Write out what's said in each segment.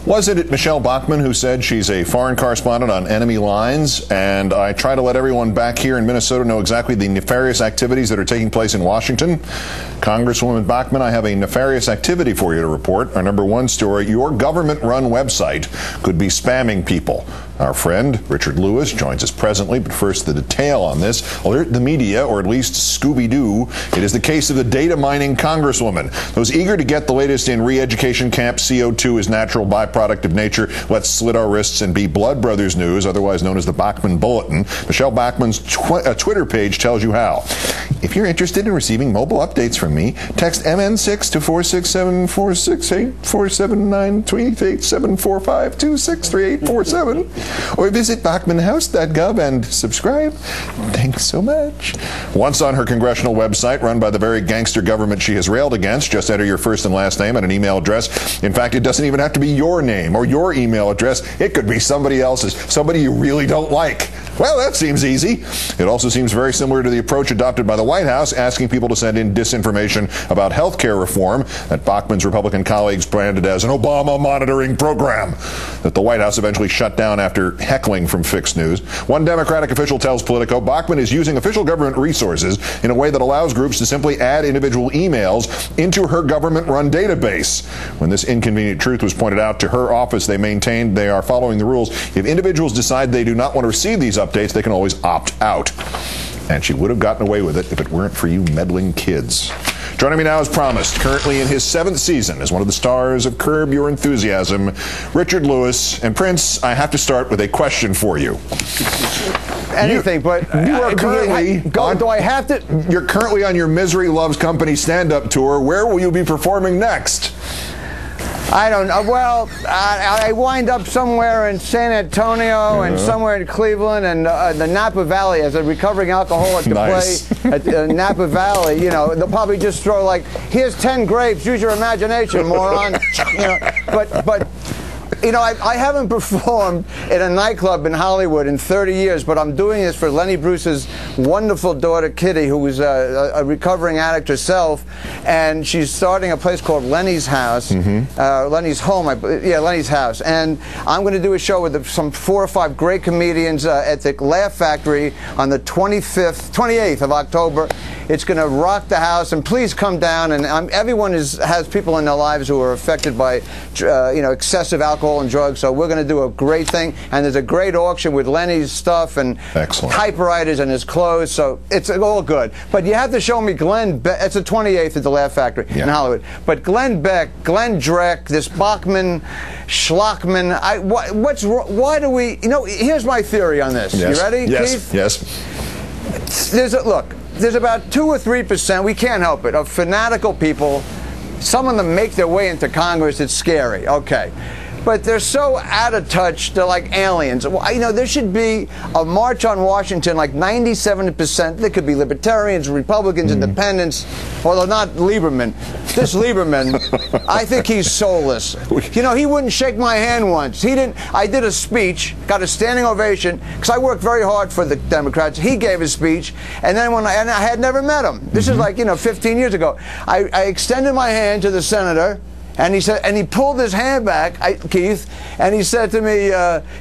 Wasn't it Michelle Bachmann who said she's a foreign correspondent on enemy lines? And I try to let everyone back here in Minnesota know exactly the nefarious activities that are taking place in Washington. Congresswoman Bachmann, I have a nefarious activity for you to report. Our #1 story, your government-run website could be spamming people. Our friend, Richard Lewis, joins us presently, but first the detail on this. Alert the media, or at least Scooby-Doo. It is the case of the data mining congresswoman. Those eager to get the latest in re-education camp, CO2 is natural byproduct of nature. Let's slit our wrists and be blood brothers news, otherwise known as the Bachmann Bulletin. Michelle Bachmann's Twitter page tells you how. If you're interested in receiving mobile updates from me, text MN6 to 467-468-479-28-745-263847, or visit bachmannhouse.gov and subscribe. Thanks so much. Once on her congressional website, run by the very gangster government she has railed against, just enter your first and last name and an email address. In fact, it doesn't even have to be your name or your email address. It could be somebody else's, somebody you really don't like. Well, that seems easy. It also seems very similar to the approach adopted by the White House, asking people to send in disinformation about health care reform that Bachmann's Republican colleagues branded as an Obama monitoring program that the White House eventually shut down after heckling from Fixed News. One Democratic official tells Politico Bachmann is using official government resources in a way that allows groups to simply add individual emails into her government-run database. When this inconvenient truth was pointed out to her office, they maintained they are following the rules. If individuals decide they do not want to receive these updates, they can always opt out. And she would have gotten away with it if it weren't for you meddling kids. Joining me now as promised, currently in his 7th season as one of the stars of Curb Your Enthusiasm, Richard Lewis. And Prince, I have to start with a question for you. Anything, but you are currently do I have to? You're currently on your Misery Loves Company stand-up tour. Where will you be performing next? I don't know. Well, I wind up somewhere in San Antonio and somewhere in Cleveland and the Napa Valley as a recovering alcoholic to play at Napa Valley. You know, they'll probably just throw like, here's 10 grapes, use your imagination, moron. You know, but you know, I haven't performed in a nightclub in Hollywood in 30 years, but I'm doing this for Lenny Bruce's wonderful daughter, Kitty, who is a recovering addict herself, and she's starting a place called Lenny's House, Lenny's Home, Lenny's House, and I'm going to do a show with some 4 or 5 great comedians at the Laugh Factory on the 28th of October. It's going to rock the house, and please come down. And everyone has people in their lives who are affected by, excessive alcohol and drugs. So we're going to do a great thing, and there's a great auction with Lenny's stuff and typewriters and his clothes. So it's all good. But you have to show me Glenn Beck. It's the 28th at the Laugh Factory in Hollywood. But Glenn Beck, Glenn Dreck, this Bachmann, Schlockman. Why do we? You know, here's my theory on this. Yes. You ready, Keith? Yes. Look. There's about 2 or 3%, we can't help it, of fanatical people. Some of them make their way into Congress. It's scary. Okay. But they're so out of touch, they're like aliens. Well, you know, there should be a march on Washington, like 97%. There could be libertarians, Republicans, independents, although not Lieberman. This Lieberman, I think he's soulless. You know, he wouldn't shake my hand once. He didn't. I did a speech, got a standing ovation, because I worked very hard for the Democrats. He gave his speech, and then I had never met him. This is like, 15 years ago. I extended my hand to the senator. And he said, and he pulled his hand back, Keith, and he said to me,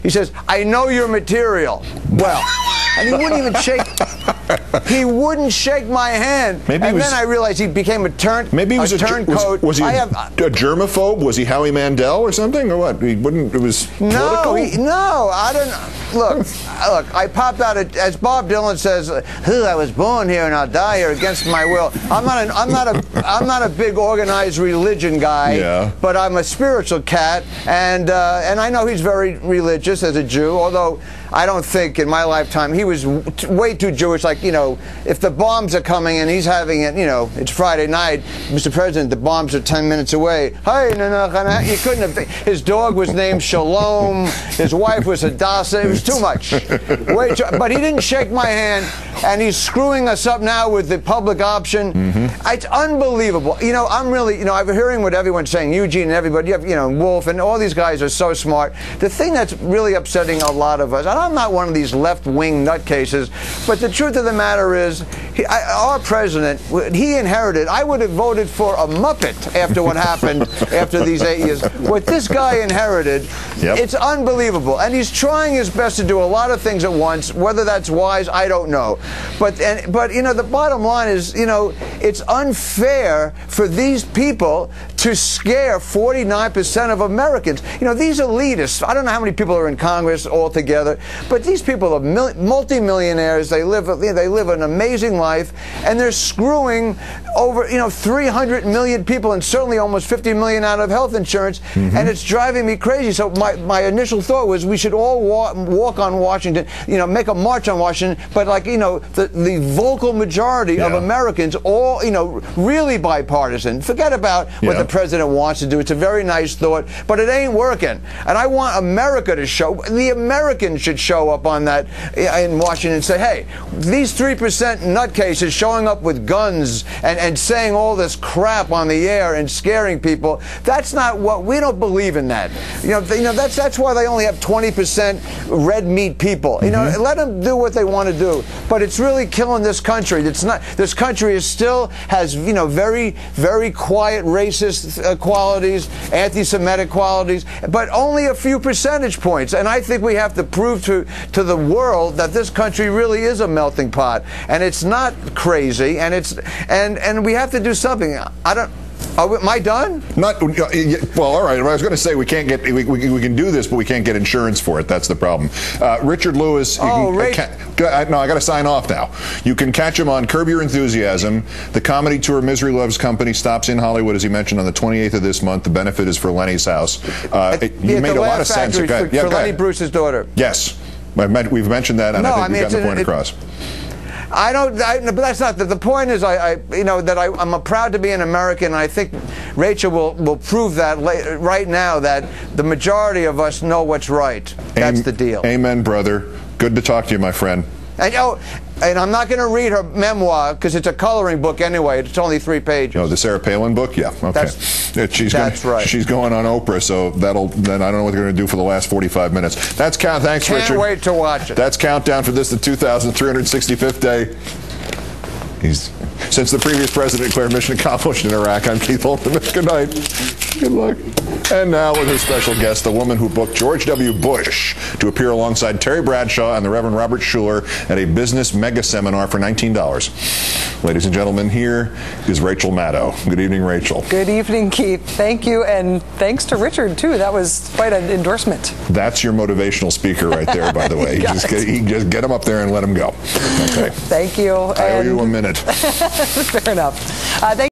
he says, "I know your material." Well, and he wouldn't even shake. He wouldn't shake my hand. Then I realized he became a turncoat. Maybe he was a turncoat. Was he a germaphobe? Was he Howie Mandel or something, or what? He wouldn't. It was political? No. I don't. Look. I popped out as Bob Dylan says. I was born here and I'll die here against my will. I'm not a big organized religion guy. Yeah. But I'm a spiritual cat, and I know he's very religious as a Jew, although I don't think in my lifetime he was way too Jewish. Like, if the bombs are coming and he's having it, it's Friday night, Mr. President, the bombs are 10 minutes away. Hey, you couldn't have. His dog was named Shalom. His wife was Hadassah. It was too much. But he didn't shake my hand. and he's screwing us up now with the public option. It's unbelievable. You know, I'm really, you know, I'm hearing what everyone's saying, Eugene and everybody, you know, Wolf, and all these guys are so smart. The thing that's really upsetting a lot of us, and I'm not one of these left-wing nutcases, but the truth of the matter is, our president, he inherited, I would have voted for a Muppet after what happened after these 8 years. What this guy inherited, it's unbelievable. And he's trying his best to do a lot of things at once. Whether that's wise, I don't know. But you know, the bottom line is, you know, it's unfair for these people to scare 49% of Americans. You know, these elitists, I don't know how many people are in Congress altogether, but these people are multimillionaires. They live an amazing life, and they're screwing over, you know, 300 million people, and certainly almost 50 million out of health insurance, and it's driving me crazy. So my initial thought was we should all walk on Washington, you know, make a march on Washington, but like, you know, the vocal majority of Americans, all, you know, really bipartisan. Forget about what the president wants to do. It's a very nice thought, but it ain't working. And I want America to show, the Americans should show up on that in Washington and say, hey, these 3% nutcases showing up with guns and saying all this crap on the air and scaring people, that's not what, we don't believe in that. You know, that's why they only have 20% red meat people. You know, let them do what they want to do. But it's really killing this country. It's not, this country is still has, you know, very, very quiet racist qualities, anti-Semitic qualities, but only a few percentage points. And I think we have to prove to the world that this country really is a melting pot, and it's not crazy, and and we have to do something. I don't. Am I done? Not well. All right. I was going to say we can't get we can do this, but we can't get insurance for it. That's the problem. Richard Lewis. No, I got to sign off now. You can catch him on Curb Your Enthusiasm. The comedy tour Misery Loves Company stops in Hollywood, as he mentioned, on the 28th of this month. The benefit is for Lenny's house. You made a lot of sense. For Lenny Bruce's daughter. Yes, we've mentioned that, and I think we've gotten the point across. But that's not the point. Is you know, that I'm proud to be an American, and I think Rachel will prove that right now that the majority of us know what's right. That's the deal. Amen, brother. Good to talk to you, my friend. And I'm not going to read her memoir because it's a coloring book anyway. It's only 3 pages. Oh, the Sarah Palin book? Yeah. Okay. That's right. She's going on Oprah, so then I don't know what they're going to do for the last 45 minutes. Thanks, Richard. Can't wait to watch it. That's countdown for this, the 2,365th day. Since the previous president declared mission accomplished in Iraq, I'm Keith Oltman. Good night. Good luck. And now with her special guest, the woman who booked George W. Bush to appear alongside Terry Bradshaw and the Reverend Robert Schuller at a business mega seminar for $19. Ladies and gentlemen, here is Rachel Maddow. Good evening, Rachel. Good evening, Keith. Thank you, and thanks to Richard, too. That was quite an endorsement. That's your motivational speaker right there, by the way. You just get him up there and let him go. Okay. Thank you. I owe you a minute. Fair enough. Thank